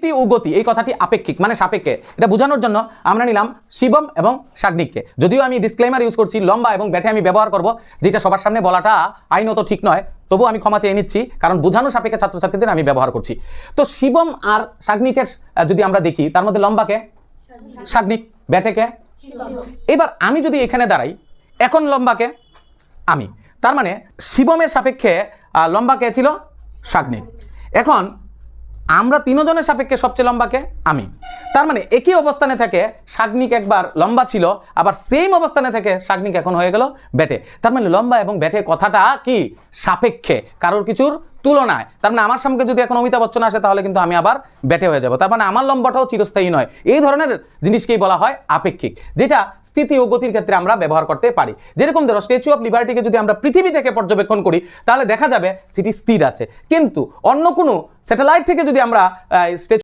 স্থিতি ও গতি এই কথাটি আপেক্ষিক মানে সাপেক্ষে, এটা বোঝানোর জন্য আমরা নিলাম শিবম এবং শাগনিককে। যদিও আমি ডিসক্লেমার ইউজ করছি, লম্বা এবং ব্যাটে আমি ব্যবহার করব, যেটা সবার সামনে বলাটা আইনত ঠিক নয়, তবু আমি ক্ষমা চেয়ে নিচ্ছি, কারণ বোঝানোর সাপেক্ষে ছাত্রছাত্রীদের আমি ব্যবহার করছি। তো শিবম আর শাগনিকের যদি আমরা দেখি, তার মধ্যে লম্বাকে শাগনিক, ব্যাটেকে। এবার আমি যদি এখানে দাঁড়াই, এখন লম্বাকে আমি, তার মানে শিবমের সাপেক্ষে লম্বাকে ছিল শাগনিক। এখন আমরা তিনজনের সাপেক্ষে সবচেয়ে লম্বাকে আমি, তার মানে একই অবস্থানে থেকে শাগনিক একবার লম্বা ছিল, আবার সেম অবস্থানে থেকে শাগনিক এখন হয়ে গেল ব্যাটে। তার মানে লম্বা এবং ব্যাটে কথাটা কি সাপেক্ষে, কারোর কিছুর তুলনায়। তার মানে আমার সামনে যদি এখন অমিতাভ বচ্চন আসে, তাহলে কিন্তু আমি আবার ব্যাটে হয়ে যাব। তার মানে আমার লম্বাটাও চিরস্থায়ী নয়। এই ধরনের জিনিসকেই বলা হয় আপেক্ষিক, যেটা স্থিতি ও গতির ক্ষেত্রে আমরা ব্যবহার করতে পারি। যেরকম ধরো স্ট্যাচু অফ লিবার্টিকে যদি আমরা পৃথিবী থেকে পর্যবেক্ষণ করি, তাহলে দেখা যাবে সেটি স্থির আছে, কিন্তু অন্য কোনো স্যাটেলাইট থেকে যদি আমরা স্ট্যাচু